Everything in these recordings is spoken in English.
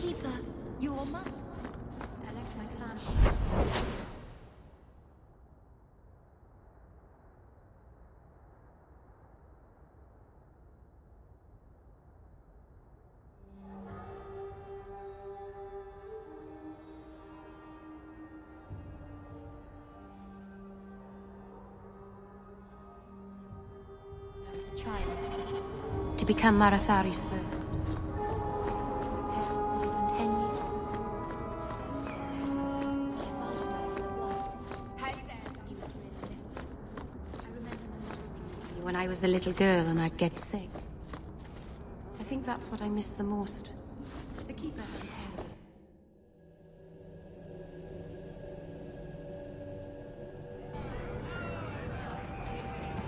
Keeper, your mother. I left my clan. I was a child to become Marathari's first. 10 years. When I was a little girl and I'd get sick. I think that's what I miss the most. The keeper had care of us.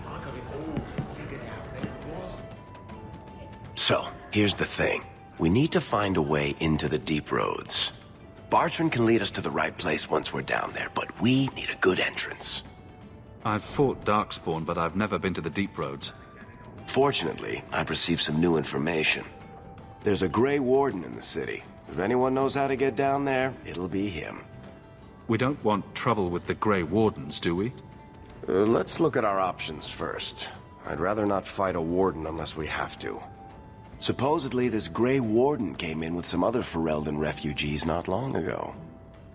I got it all figured out then, boss. So, here's the thing. We need to find a way into the deep roads. Bartran can lead us to the right place once we're down there, but we need a good entrance. I've fought Darkspawn, but I've never been to the deep roads. Fortunately, I've received some new information. There's a Grey Warden in the city. If anyone knows how to get down there, it'll be him. We don't want trouble with the Grey Wardens, do we? Let's look at our options first. I'd rather not fight a Warden unless we have to. Supposedly, this Grey Warden came in with some other Ferelden refugees not long ago.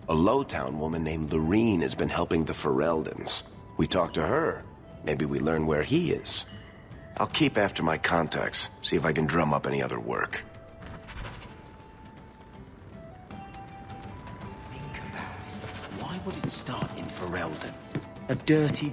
A Lowtown woman named Lorene has been helping the Fereldans. We talk to her. Maybe we learn where he is. I'll keep after my contacts, see if I can drum up any other work. Think about it. Why would it start in Ferelden? A dirty...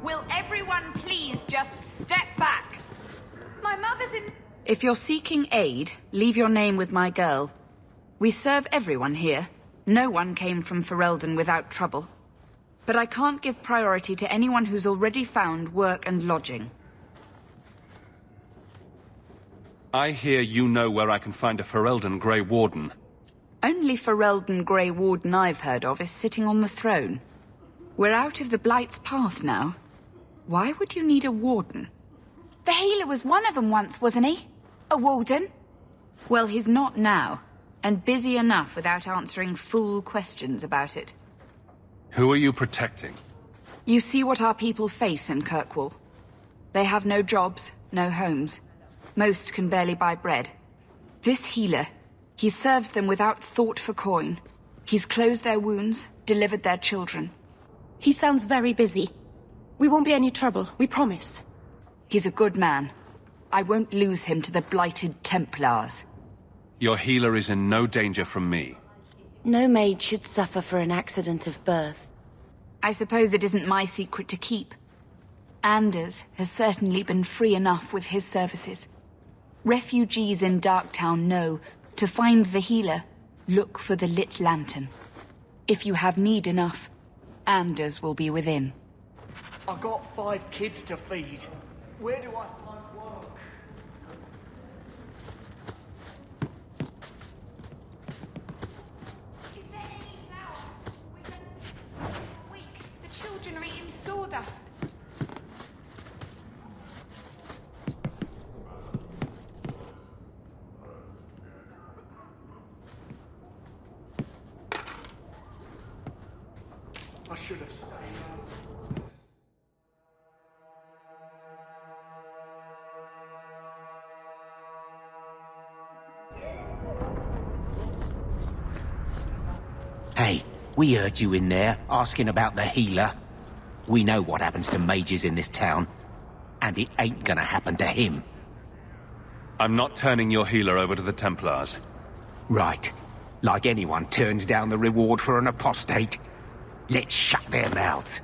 Will everyone please just step back? My mother's in... If you're seeking aid, leave your name with my girl. We serve everyone here. No one came from Ferelden without trouble. But I can't give priority to anyone who's already found work and lodging. I hear you know where I can find a Ferelden Grey Warden. Only Ferelden Grey Warden I've heard of is sitting on the throne. We're out of the Blight's path now. Why would you need a warden? The healer was one of them once, wasn't he? A warden? Well, he's not now, and busy enough without answering fool questions about it. Who are you protecting? You see what our people face in Kirkwall. They have no jobs, no homes. Most can barely buy bread. This healer, he serves them without thought for coin. He's closed their wounds, delivered their children. He sounds very busy. We won't be any trouble, we promise. He's a good man. I won't lose him to the blighted Templars. Your healer is in no danger from me. No maid should suffer for an accident of birth. I suppose it isn't my secret to keep. Anders has certainly been free enough with his services. Refugees in Darktown know, to find the healer, look for the lit lantern. If you have need enough, Anders will be within. I got 5 kids to feed. Where do I find work? Is there any flour? We've been a week. The children are eating sawdust. I should have stayed out. Hey, we heard you in there, asking about the healer. We know what happens to mages in this town, and it ain't gonna happen to him. I'm not turning your healer over to the Templars. Right. Like anyone turns down the reward for an apostate. Let's shut their mouths.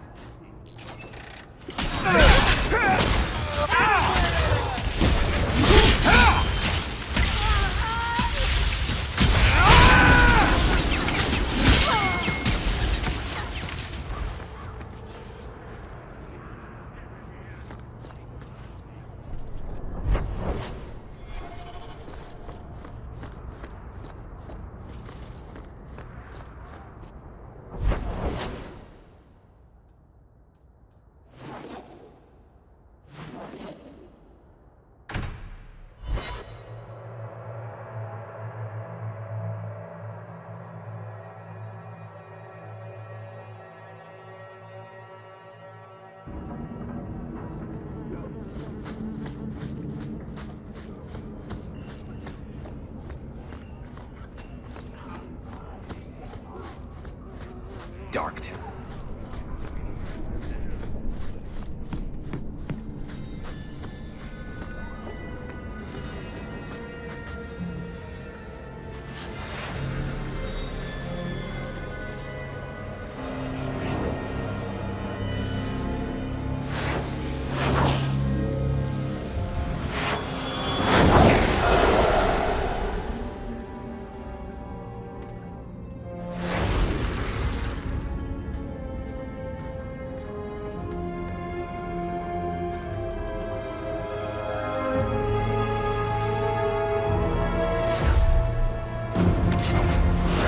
Darked.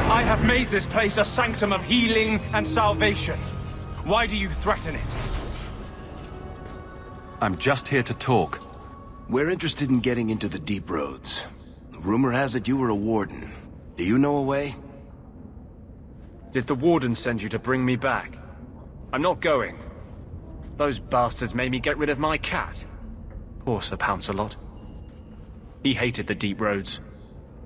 I have made this place a sanctum of healing and salvation. Why do you threaten it? I'm just here to talk. We're interested in getting into the deep roads. Rumor has it you were a warden. Do you know a way? Did the warden send you to bring me back? I'm not going. Those bastards made me get rid of my cat. Poor Sir Pouncelot. He hated the deep roads.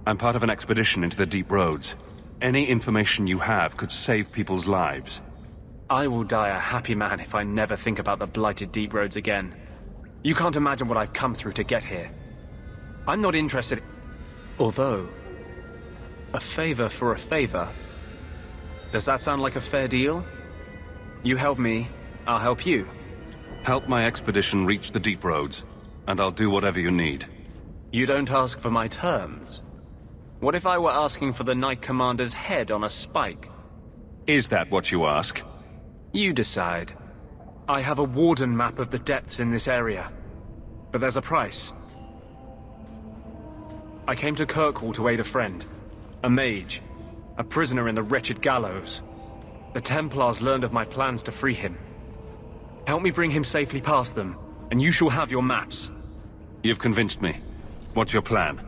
I'm part of an expedition into the deep roads. Any information you have could save people's lives. I will die a happy man if I never think about the blighted deep roads again. You can't imagine what I've come through to get here. I'm not interested... Although... a favor for a favor. Does that sound like a fair deal? You help me, I'll help you. Help my expedition reach the deep roads, and I'll do whatever you need. You don't ask for my terms. What if I were asking for the Knight Commander's head on a spike? Is that what you ask? You decide. I have a warden map of the depths in this area. But there's a price. I came to Kirkwall to aid a friend. A mage. A prisoner in the wretched gallows. The Templars learned of my plans to free him. Help me bring him safely past them, and you shall have your maps. You've convinced me. What's your plan?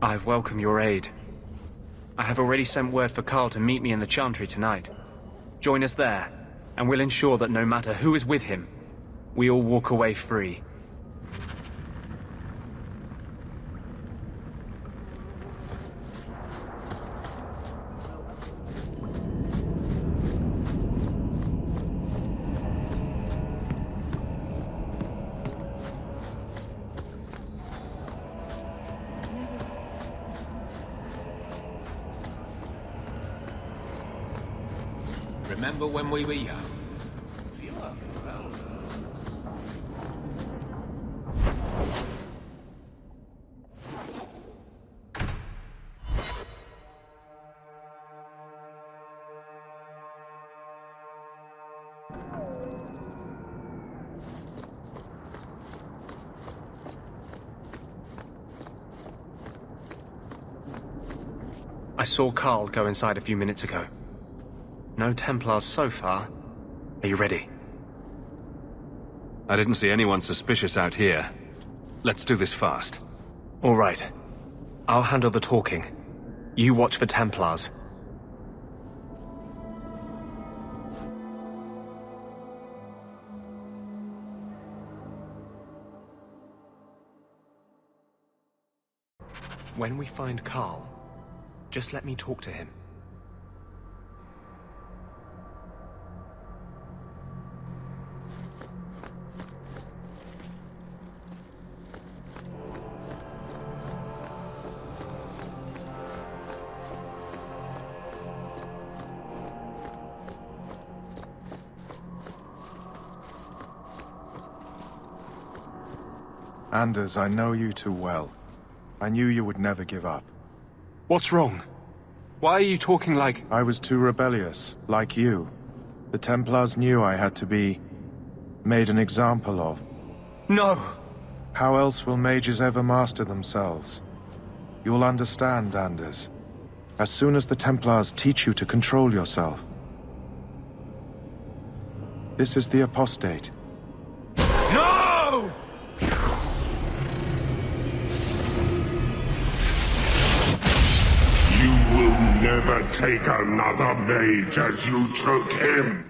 I welcome your aid. I have already sent word for Carl to meet me in the Chantry tonight. Join us there, and we'll ensure that no matter who is with him, we all walk away free. Remember when we were young? I saw Carl go inside a few minutes ago. No Templars so far. Are you ready? I didn't see anyone suspicious out here. Let's do this fast. All right. I'll handle the talking. You watch for Templars. When we find Carl, just let me talk to him. Anders, I know you too well. I knew you would never give up. What's wrong? Why are you talking like... I was too rebellious, like you. The Templars knew I had to be... made an example of. No! How else will mages ever master themselves? You'll understand, Anders. As soon as the Templars teach you to control yourself. This is the apostate. No! You will never take another mage as you took him.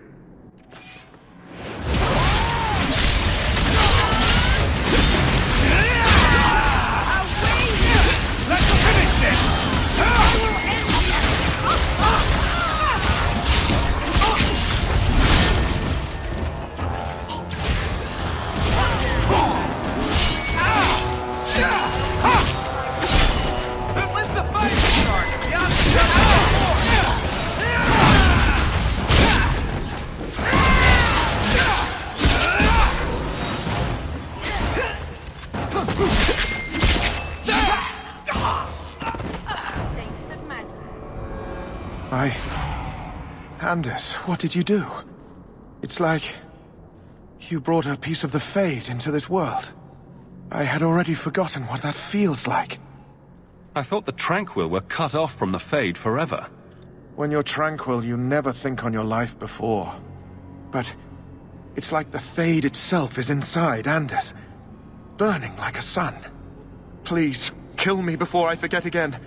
Anders, what did you do? It's like... you brought a piece of the Fade into this world. I had already forgotten what that feels like. I thought the Tranquil were cut off from the Fade forever. When you're tranquil, you never think on your life before. But... it's like the Fade itself is inside Anders. Burning like a sun. Please, kill me before I forget again.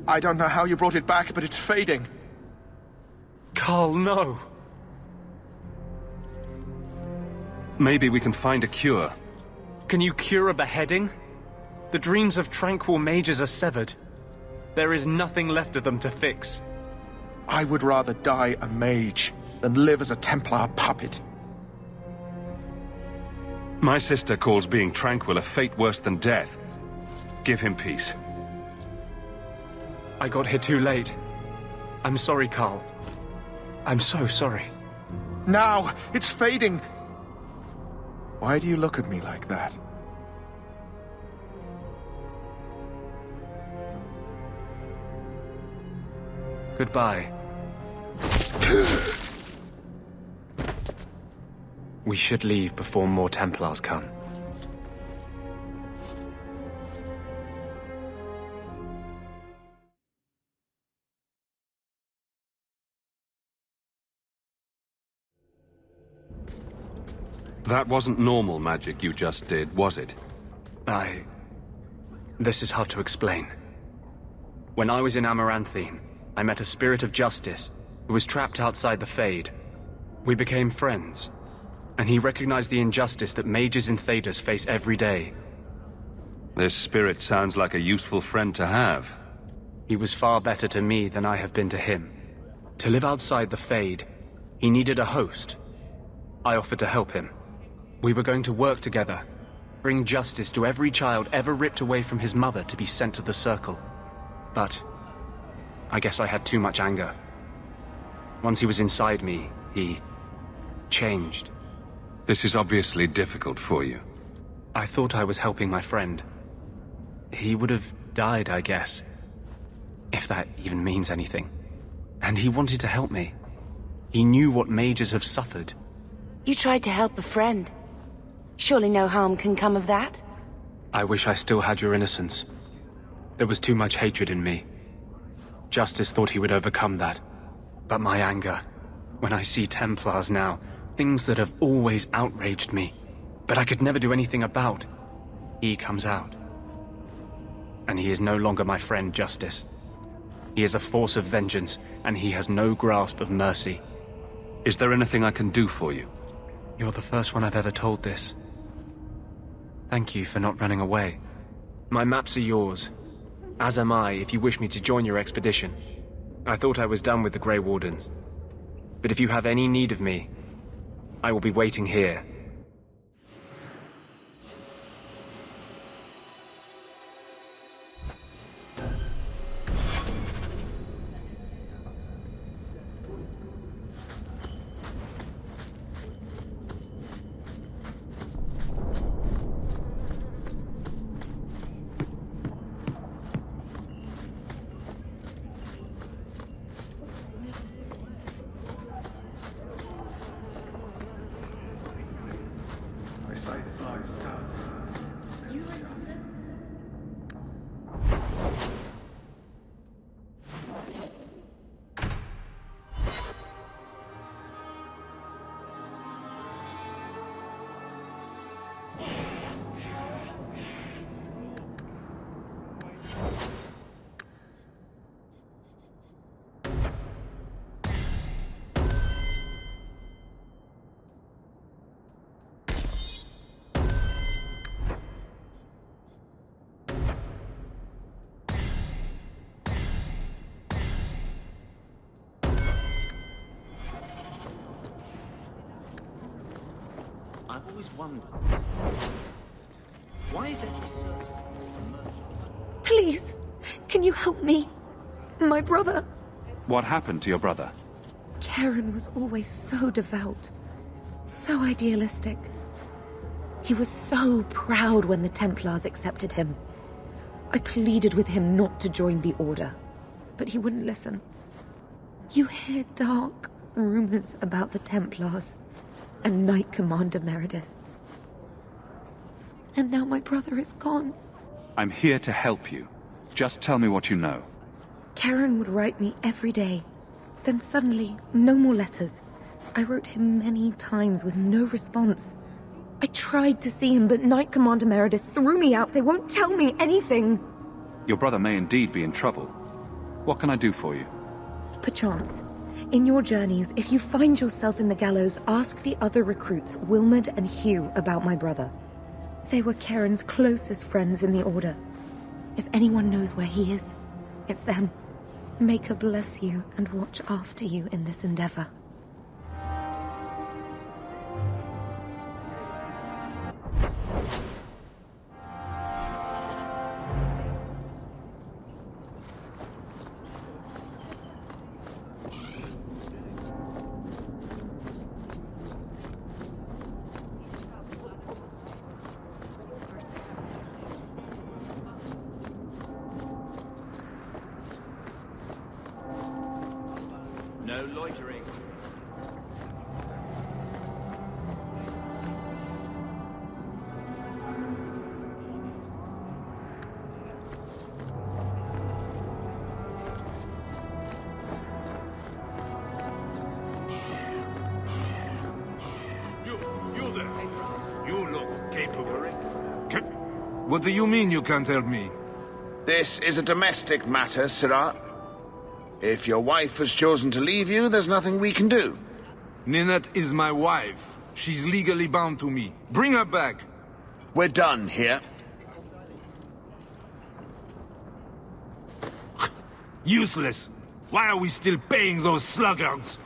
I don't know how you brought it back, but it's fading. Carl, no! Maybe we can find a cure. Can you cure a beheading? The dreams of tranquil mages are severed. There is nothing left of them to fix. I would rather die a mage than live as a Templar puppet. My sister calls being tranquil a fate worse than death. Give him peace. I got here too late. I'm sorry, Carl. I'm so sorry. Now! It's fading! Why do you look at me like that? Goodbye. We should leave before more Templars come. That wasn't normal magic you just did, was it? This is hard to explain. When I was in Amaranthine, I met a spirit of justice who was trapped outside the Fade. We became friends, and he recognized the injustice that mages and Thaders face every day. This spirit sounds like a useful friend to have. He was far better to me than I have been to him. To live outside the Fade, he needed a host. I offered to help him. We were going to work together, bring justice to every child ever ripped away from his mother to be sent to the Circle. But I guess I had too much anger. Once he was inside me, he changed. This is obviously difficult for you. I thought I was helping my friend. He would have died, I guess. If that even means anything. And he wanted to help me. He knew what mages have suffered. You tried to help a friend. Surely no harm can come of that? I wish I still had your innocence. There was too much hatred in me. Justice thought he would overcome that. But my anger, when I see Templars now, things that have always outraged me, but I could never do anything about, he comes out. And he is no longer my friend, Justice. He is a force of vengeance, and he has no grasp of mercy. Is there anything I can do for you? You're the first one I've ever told this. Thank you for not running away. My maps are yours. As am I, if you wish me to join your expedition. I thought I was done with the Grey Wardens. But if you have any need of me, I will be waiting here. I've always wondered. Why is every service called a merchant? Please, can you help me? My brother. What happened to your brother? Karen was always so devout, so idealistic. He was so proud when the Templars accepted him. I pleaded with him not to join the Order, but he wouldn't listen. You hear dark rumors about the Templars and Knight Commander Meredith. And now my brother is gone. I'm here to help you. Just tell me what you know. Karen would write me every day. Then suddenly, no more letters. I wrote him many times with no response. I tried to see him, but Knight Commander Meredith threw me out. They won't tell me anything. Your brother may indeed be in trouble. What can I do for you? Perchance. In your journeys, if you find yourself in the gallows, ask the other recruits, Wilmerd and Hugh, about my brother. They were Karen's closest friends in the Order. If anyone knows where he is, it's them. Maker bless you and watch after you in this endeavor. No loitering. You there. You look capable. What do you mean you can't help me? This is a domestic matter, Sirrah. If your wife has chosen to leave you, there's nothing we can do. Ninette is my wife. She's legally bound to me. Bring her back. We're done here. Useless. Why are we still paying those sluggards?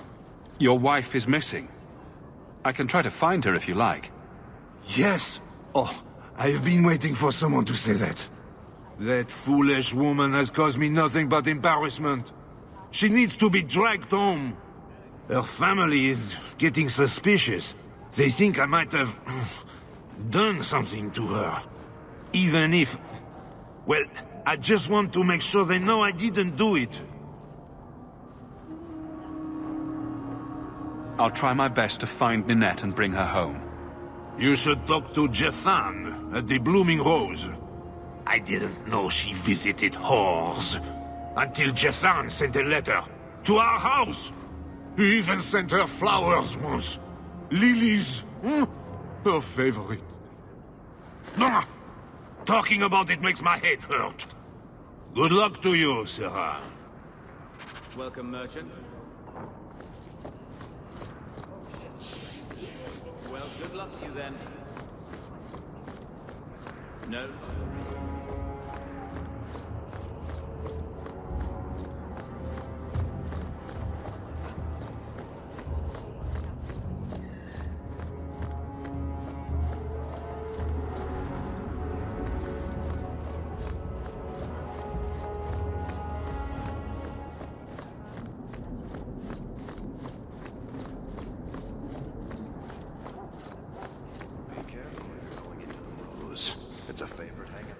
Your wife is missing. I can try to find her if you like. Yes. Oh, I have been waiting for someone to say that. That foolish woman has caused me nothing but embarrassment. She needs to be dragged home. Her family is getting suspicious. They think I might have done something to her. Even if... Well, I just want to make sure they know I didn't do it. I'll try my best to find Ninette and bring her home. You should talk to Jethan at the Blooming Rose. I didn't know she visited whores. Until Jethan sent a letter to our house. He even sent her flowers once. Lilies. Her favorite. Talking about it makes my head hurt. Good luck to you, Sarah. Welcome, merchant. Well, good luck to you then. No. It's a favorite hangout.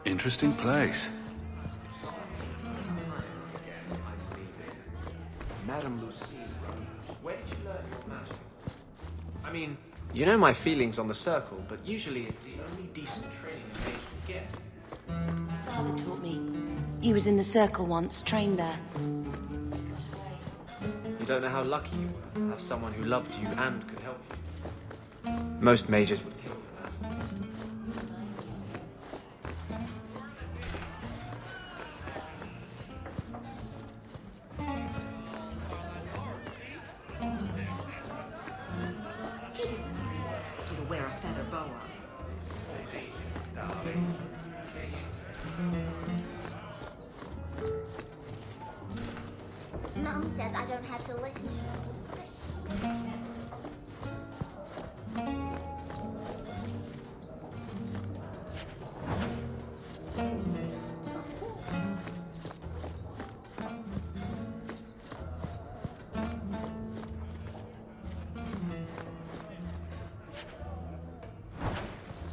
Interesting place. Madame Lucie. Where did you learn your magic? I mean, you know my feelings on the Circle, but usually it's the only decent training a mage can get. Father taught me. He was in the Circle once, trained there. You don't know how lucky you were to have someone who loved you and could help you. Most mages would kill for that. To wear a feather boa. Mom says I don't have to listen to her.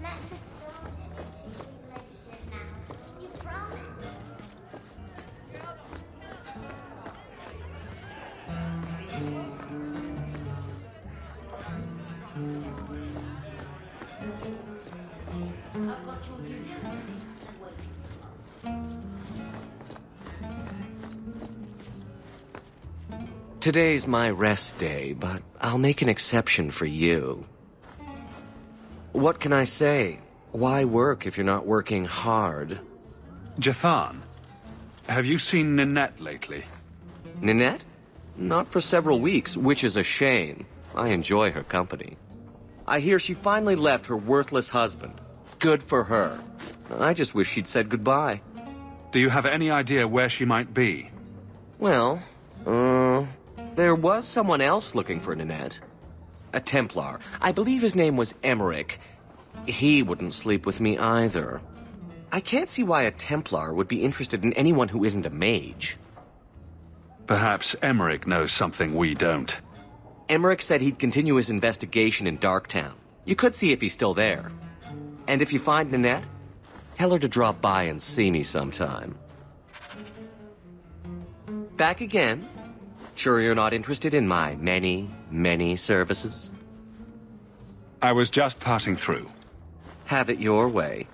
Master Stone didn't take his leadership now. You promised. I've got your usual and waiting. Today's my rest day, but I'll make an exception for you. What can I say? Why work if you're not working hard? Jathan, have you seen Ninette lately? Ninette? Not for several weeks, which is a shame. I enjoy her company. I hear she finally left her worthless husband. Good for her. I just wish she'd said goodbye. Do you have any idea where she might be? Well, there was someone else looking for Ninette. A Templar. I believe his name was Emmerich. He wouldn't sleep with me either. I can't see why a Templar would be interested in anyone who isn't a mage. Perhaps Emmerich knows something we don't. Emmerich said he'd continue his investigation in Darktown. You could see if he's still there. And if you find Ninette, tell her to drop by and see me sometime. Back again? Sure you're not interested in my many, many services? I was just passing through. Have it your way.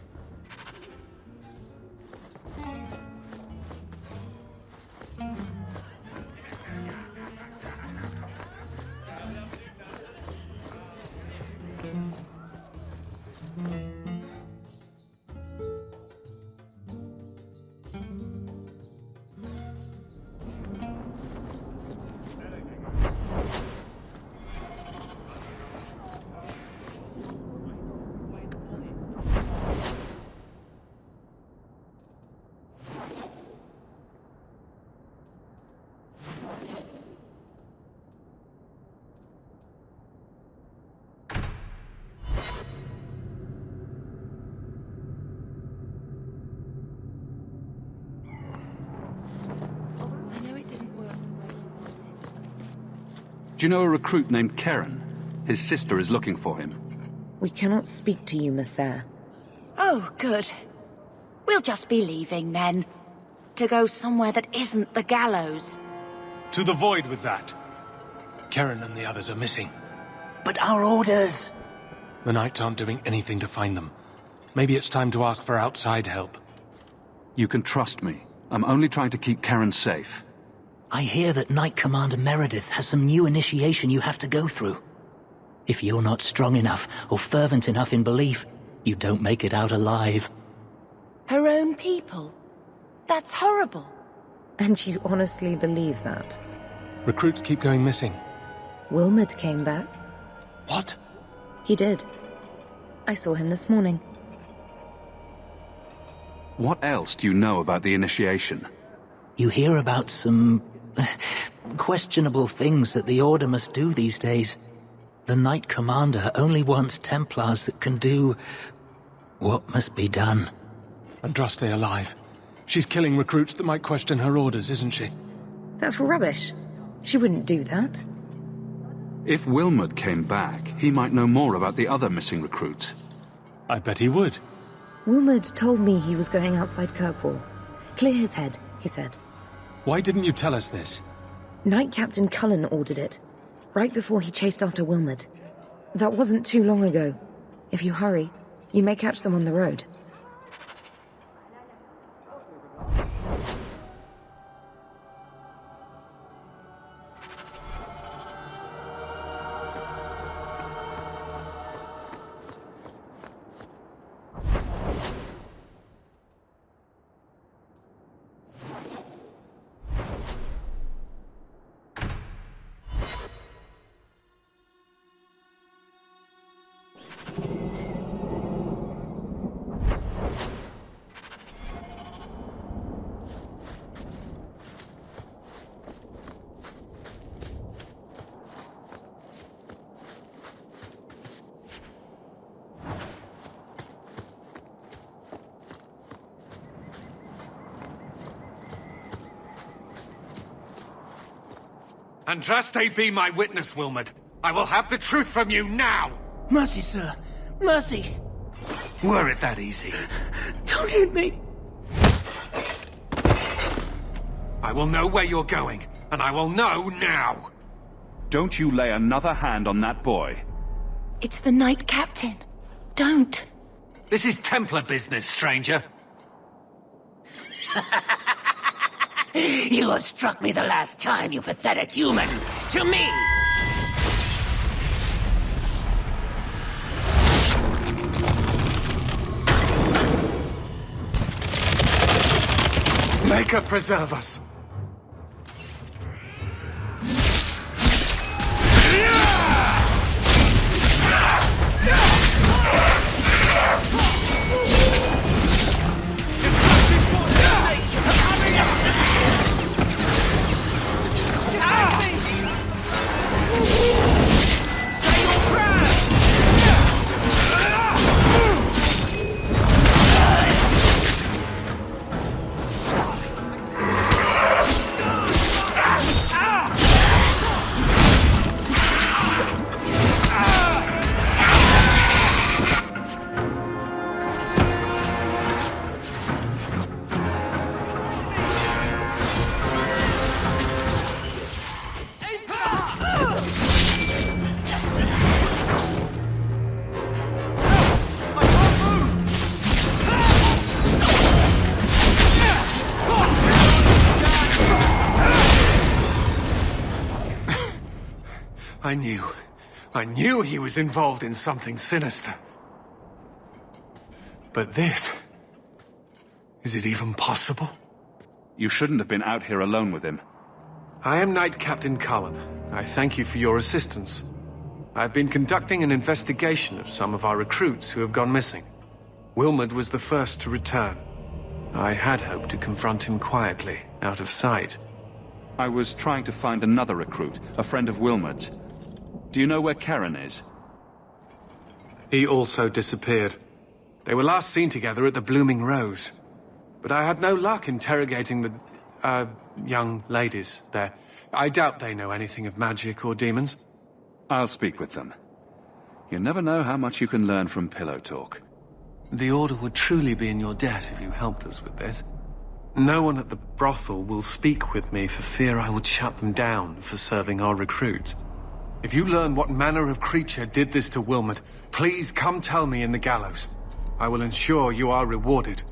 Do you know a recruit named Karen? His sister is looking for him. We cannot speak to you, Messer. Oh, good. We'll just be leaving then. To go somewhere that isn't the gallows. To the void with that. Karen and the others are missing. But our orders... The Knights aren't doing anything to find them. Maybe it's time to ask for outside help. You can trust me. I'm only trying to keep Karen safe. I hear that Knight Commander Meredith has some new initiation you have to go through. If you're not strong enough or fervent enough in belief, you don't make it out alive. Her own people? That's horrible. And you honestly believe that? Recruits keep going missing. Wilmot came back. What? He did. I saw him this morning. What else do you know about the initiation? You hear about some... questionable things that the Order must do these days. The Knight Commander only wants Templars that can do... what must be done. Andraste alive. She's killing recruits that might question her orders, isn't she? That's rubbish. She wouldn't do that. If Wilmot came back, he might know more about the other missing recruits. I bet he would. Wilmot told me he was going outside Kirkwall. Clear his head, he said. Why didn't you tell us this? Knight Captain Cullen ordered it, right before he chased after Wilmot. That wasn't too long ago. If you hurry, you may catch them on the road. Andraste be my witness, Wilmot. I will have the truth from you now! Mercy, sir. Mercy! Were it that easy? Don't hit me! I will know where you're going, and I will know now! Don't you lay another hand on that boy. It's the Knight Captain. Don't. This is Templar business, stranger. You have struck me the last time, you pathetic human! To me! Maker preserve us! I knew he was involved in something sinister. But this... is it even possible? You shouldn't have been out here alone with him. I am Knight Captain Cullen. I thank you for your assistance. I've been conducting an investigation of some of our recruits who have gone missing. Wilmot was the first to return. I had hoped to confront him quietly, out of sight. I was trying to find another recruit, a friend of Wilmot's. Do you know where Karen is? He also disappeared. They were last seen together at the Blooming Rose. But I had no luck interrogating the, young ladies there. I doubt they know anything of magic or demons. I'll speak with them. You never know how much you can learn from pillow talk. The Order would truly be in your debt if you helped us with this. No one at the brothel will speak with me for fear I would shut them down for serving our recruits. If you learn what manner of creature did this to Wilmot, please come tell me in the gallows. I will ensure you are rewarded.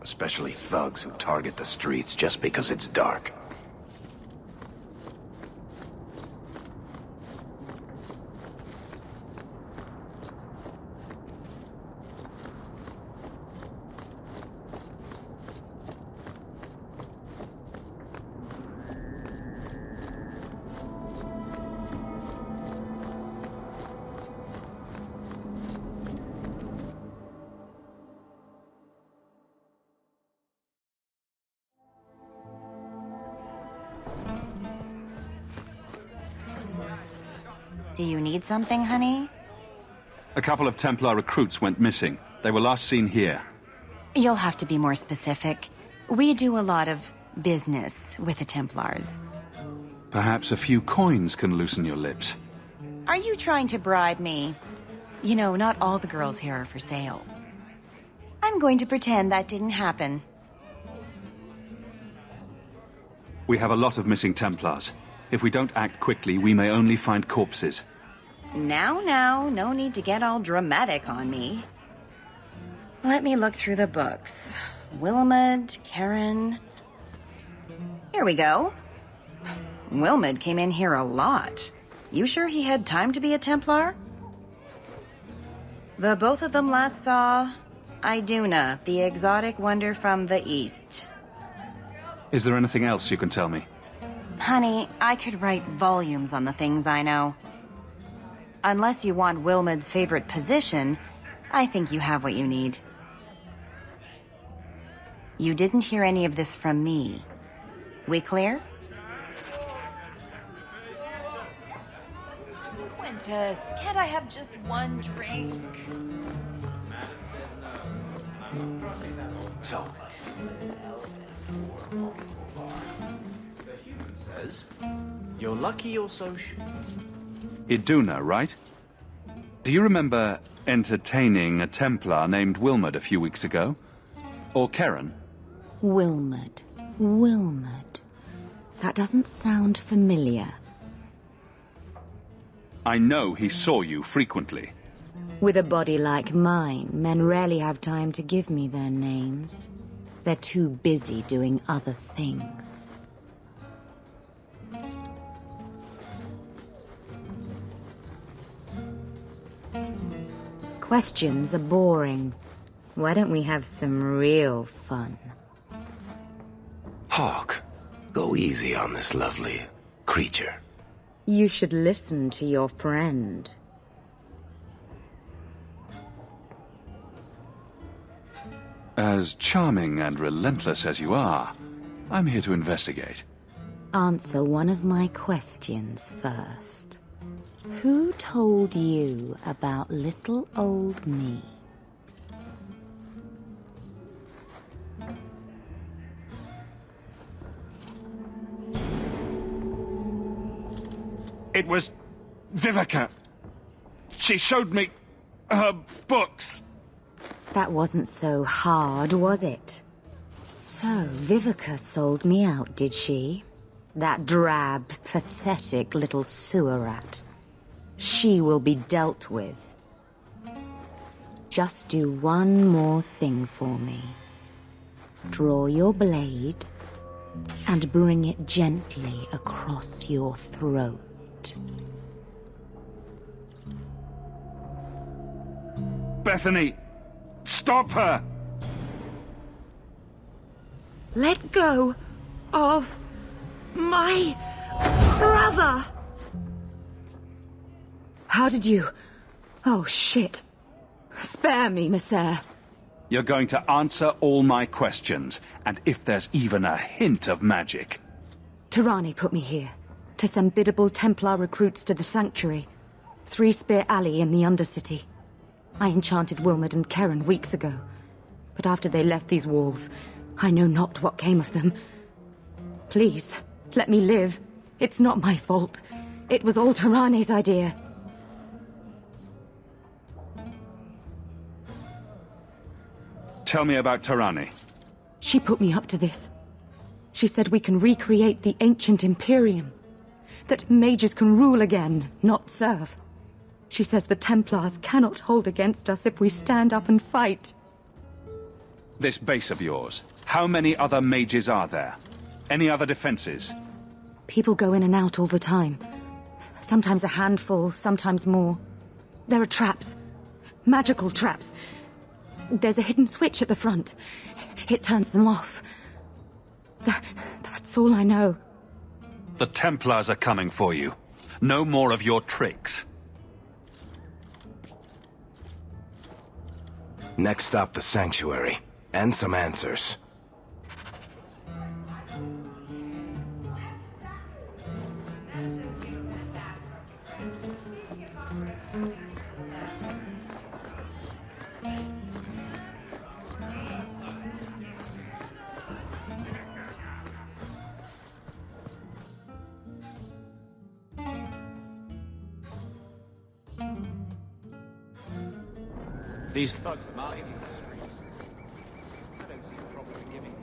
Especially thugs who target the streets just because it's dark. Do you need something, honey? A couple of Templar recruits went missing. They were last seen here. You'll have to be more specific. We do a lot of business with the Templars. Perhaps a few coins can loosen your lips. Are you trying to bribe me? You know, not all the girls here are for sale. I'm going to pretend that didn't happen. We have a lot of missing Templars. If we don't act quickly, we may only find corpses. Now, no need to get all dramatic on me. Let me look through the books. Wilmot, Karen... Here we go. Wilmot came in here a lot. You sure he had time to be a Templar? The both of them last saw Iduna, the exotic wonder from the East. Is there anything else you can tell me? Honey, I could write volumes on the things I know. Unless you want Wilmot's favorite position, I think you have what you need. You didn't hear any of this from me. We clear? Quintus, can't I have just one drink? So, you're lucky you're so Iduna, right? Do you remember entertaining a Templar named Wilmot a few weeks ago? Or Karen? Wilmot. That doesn't sound familiar. I know he saw you frequently. With a body like mine, men rarely have time to give me their names. They're too busy doing other things. Questions are boring. Why don't we have some real fun? Hawk, go easy on this lovely creature. You should listen to your friend. As charming and relentless as you are, I'm here to investigate. Answer one of my questions first. Who told you about little old me? It was Vivica. She showed me her books. That wasn't so hard, was it? So, Vivica sold me out, did she? That drab, pathetic little sewer rat. She will be dealt with. Just do one more thing for me. Draw your blade and bring it gently across your throat. Bethany, stop her! Let go of my brother! How did you... Oh, shit. Spare me, Messer. You're going to answer all my questions, and if there's even a hint of magic... Tirani put me here, to send biddable Templar recruits to the Sanctuary. 3 Spear Alley in the Undercity. I enchanted Wilmot and Karen weeks ago, but after they left these walls, I know not what came of them. Please, let me live. It's not my fault. It was all Tirani's idea. Tell me about Tirani. She put me up to this. She said we can recreate the ancient Imperium. That mages can rule again, not serve. She says the Templars cannot hold against us if we stand up and fight. This base of yours, how many other mages are there? Any other defenses? People go in and out all the time. Sometimes a handful, sometimes more. There are traps. Magical traps. There's a hidden switch at the front. It turns them off. That's all I know. The Templars are coming for you. No more of your tricks. Next stop, the Sanctuary. And some answers. These thugs are marching in the streets. I don't see a problem in giving you.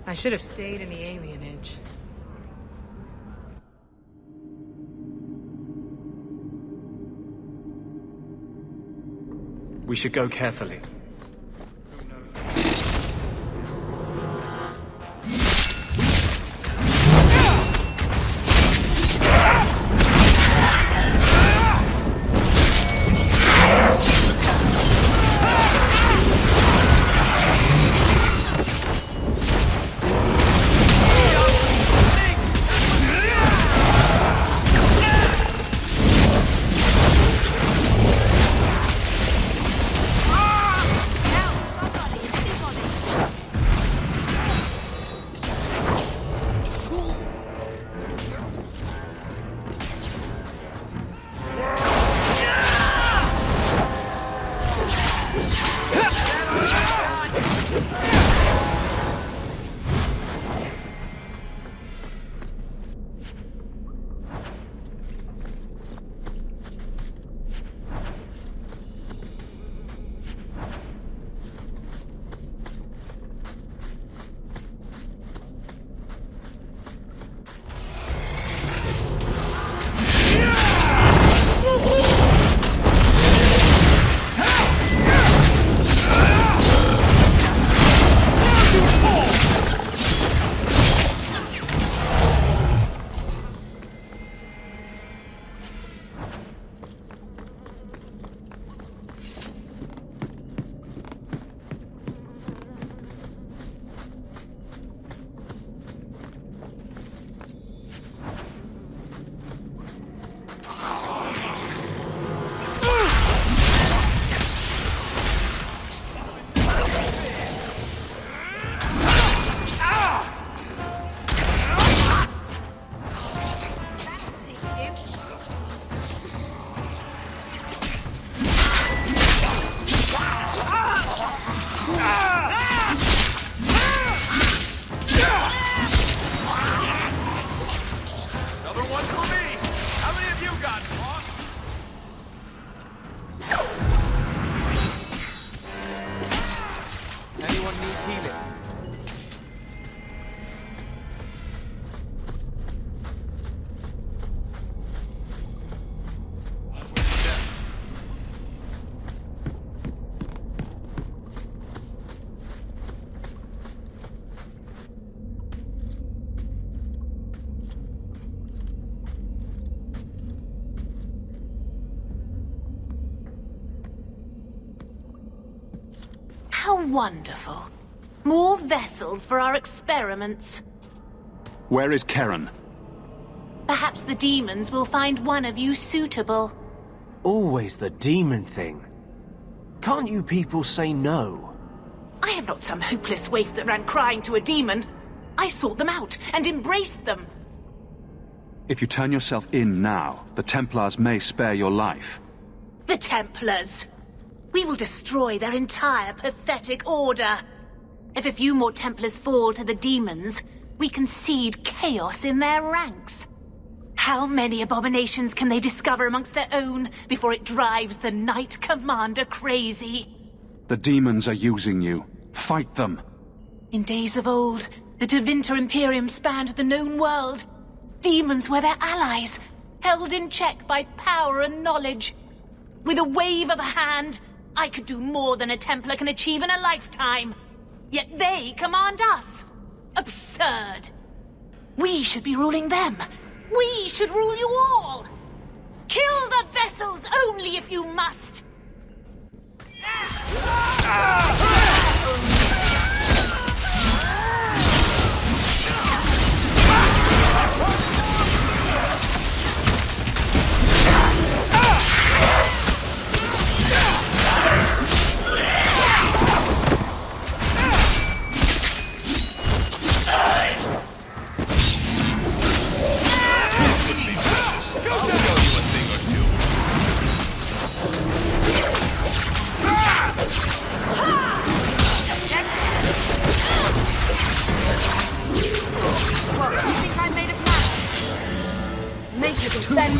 I should have stayed in the alienage. We should go carefully. How wonderful. More vessels for our experiments. Where is Karen? Perhaps the demons will find one of you suitable. Always the demon thing. Can't you people say no? I am not some hopeless waif that ran crying to a demon. I sought them out and embraced them. If you turn yourself in now, the Templars may spare your life. The Templars! We will destroy their entire pathetic order. If a few more Templars fall to the demons, we concede chaos in their ranks. How many abominations can they discover amongst their own before it drives the Knight Commander crazy? The demons are using you. Fight them. In days of old, the Tevinter Imperium spanned the known world. Demons were their allies, held in check by power and knowledge. With a wave of a hand, I could do more than a Templar can achieve in a lifetime. Yet they command us. Absurd. We should be ruling them. We should rule you all! Kill the vessels only if you must! What, you think I'm made of matter? Make it bend.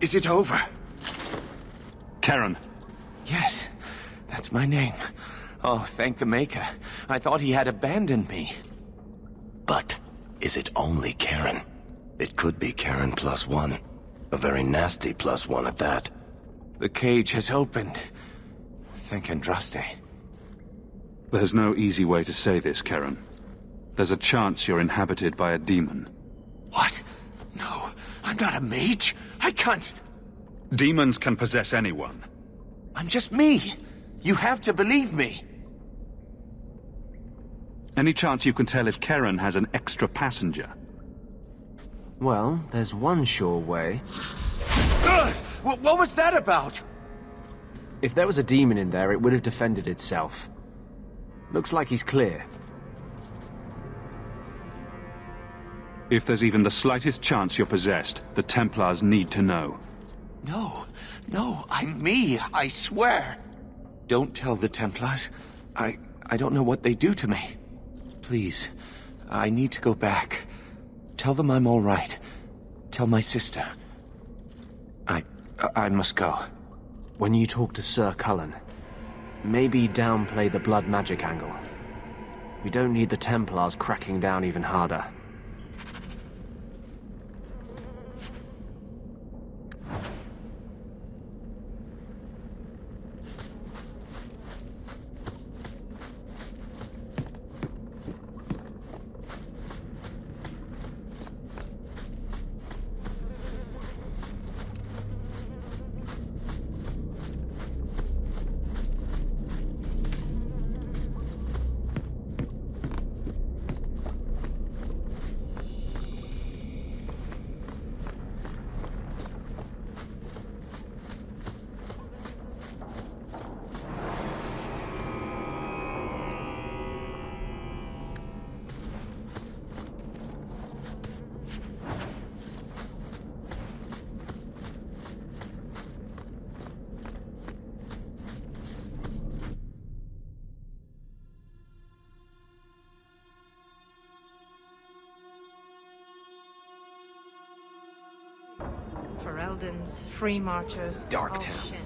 Is it over? Karen. Yes, that's my name. Oh, thank the Maker. I thought he had abandoned me. But is it only Karen? It could be Karen +1. A very nasty +1 at that. The cage has opened. Thank Andraste. There's no easy way to say this, Karen. There's a chance you're inhabited by a demon. What? No, I'm not a mage. I can't... Demons can possess anyone. I'm just me. You have to believe me. Any chance you can tell if Karen has an extra passenger? Well, there's one sure way. What was that about? If there was a demon in there, it would have defended itself. Looks like he's clear. If there's even the slightest chance you're possessed, the Templars need to know. No, I'm me, I swear. Don't tell the Templars. I don't know what they do to me. Please, I need to go back. Tell them I'm all right. Tell my sister. I must go. When you talk to Sir Cullen, maybe downplay the blood magic angle. We don't need the Templars cracking down even harder. Fereldans, free marchers. Darktown. Oh, shit.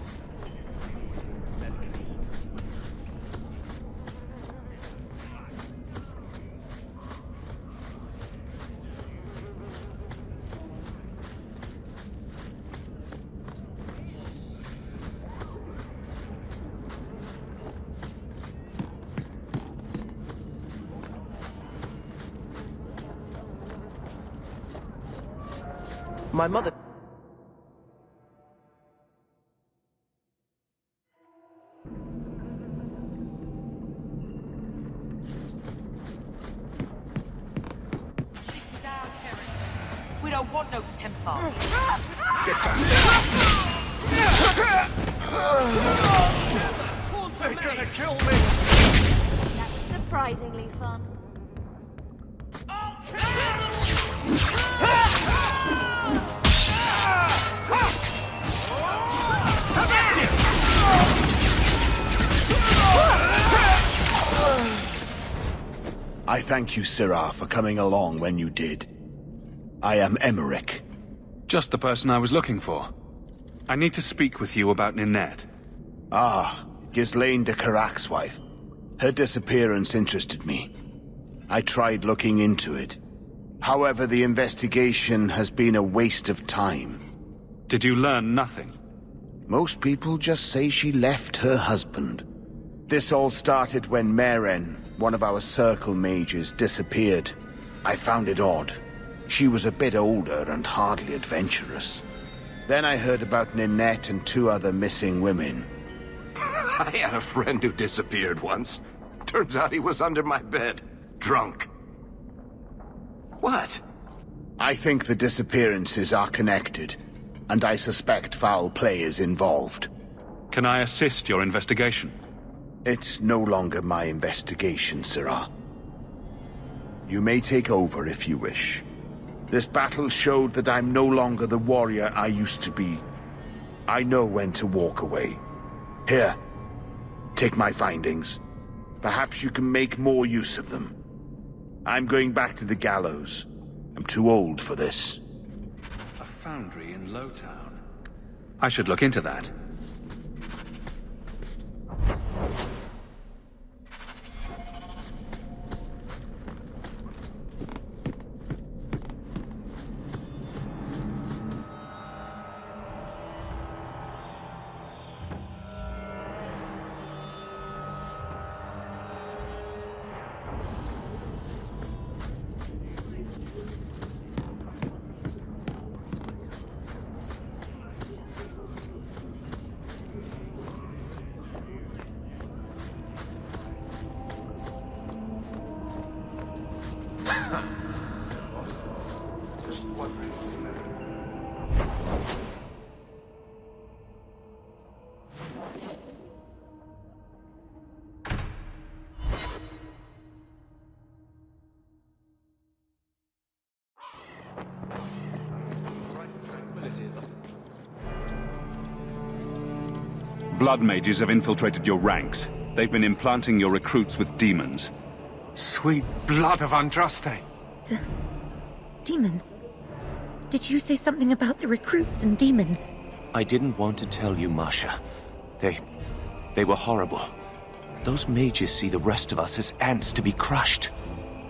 My mother... We don't want no Templar. They're gonna kill me! That was surprisingly fun. I thank you, Syrah, for coming along when you did. I am Emmerich. Just the person I was looking for. I need to speak with you about Ninette. Ah, Ghislaine de Carac's wife. Her disappearance interested me. I tried looking into it. However, the investigation has been a waste of time. Did you learn nothing? Most people just say she left her husband. This all started when Meren, one of our circle mages, disappeared. I found it odd. She was a bit older and hardly adventurous. Then I heard about Ninette and 2 other missing women. I had a friend who disappeared once. Turns out he was under my bed, drunk. What? I think the disappearances are connected, and I suspect foul play is involved. Can I assist your investigation? It's no longer my investigation, Syrah. You may take over if you wish. This battle showed that I'm no longer the warrior I used to be. I know when to walk away. Here, take my findings. Perhaps you can make more use of them. I'm going back to the gallows. I'm too old for this. A foundry in Lowtown. I should look into that. Blood mages have infiltrated your ranks. They've been implanting your recruits with demons. Sweet blood of Andraste. Demons? Did you say something about the recruits and demons? I didn't want to tell you, Masha. They were horrible. Those mages see the rest of us as ants to be crushed.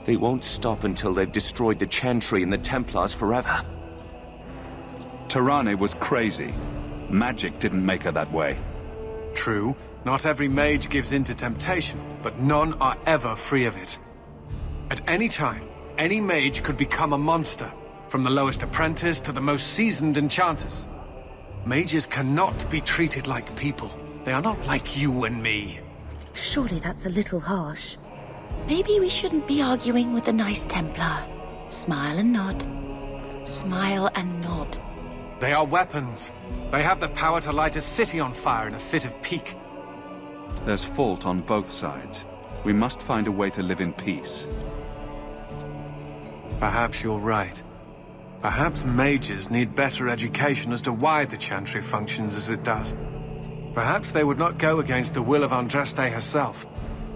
They won't stop until they've destroyed the Chantry and the Templars forever. Tirane was crazy. Magic didn't make her that way. True, not every mage gives in to temptation, but none are ever free of it. At any time, any mage could become a monster, from the lowest apprentice to the most seasoned enchanters. Mages cannot be treated like people. They are not like you and me. Surely that's a little harsh. Maybe we shouldn't be arguing with the nice Templar. Smile and nod. Smile and nod. They are weapons. They have the power to light a city on fire in a fit of pique. There's fault on both sides. We must find a way to live in peace. Perhaps you're right. Perhaps mages need better education as to why the Chantry functions as it does. Perhaps they would not go against the will of Andraste herself.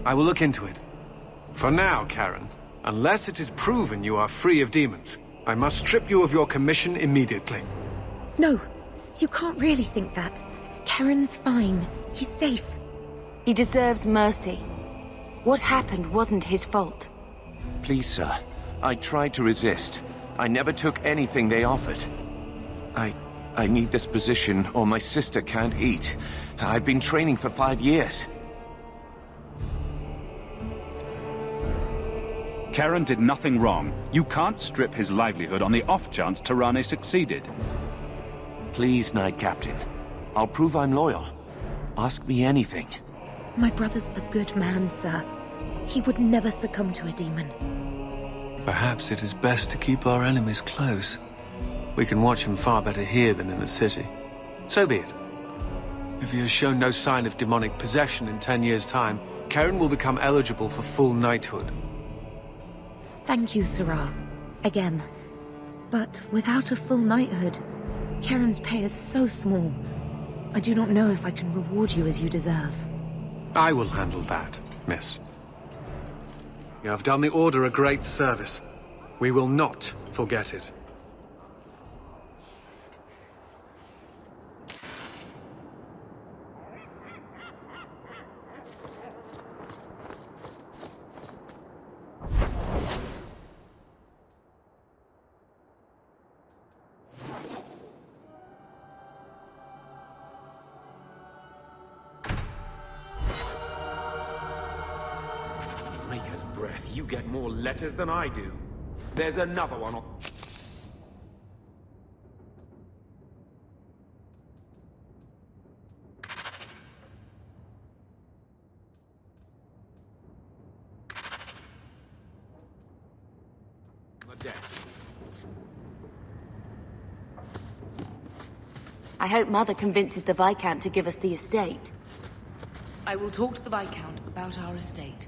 I will look into it. For now, Karen, unless it is proven you are free of demons, I must strip you of your commission immediately. No, you can't really think that. Karen's fine. He's safe. He deserves mercy. What happened wasn't his fault. Please, sir. I tried to resist. I never took anything they offered. I need this position, or my sister can't eat. I've been training for 5 years. Karen did nothing wrong. You can't strip his livelihood on the off chance Tirane succeeded. Please, Knight Captain. I'll prove I'm loyal. Ask me anything. My brother's a good man, sir. He would never succumb to a demon. Perhaps it is best to keep our enemies close. We can watch him far better here than in the city. So be it. If he has shown no sign of demonic possession in 10 years' time, Karen will become eligible for full knighthood. Thank you, Sirrah. Again. But without a full knighthood, Karen's pay is so small. I do not know if I can reward you as you deserve. I will handle that, miss. You have done the Order a great service. We will not forget it. Maker's breath, you get more letters than I do. There's another one on... the desk. I hope Mother convinces the Viscount to give us the estate. I will talk to the Viscount about our estate.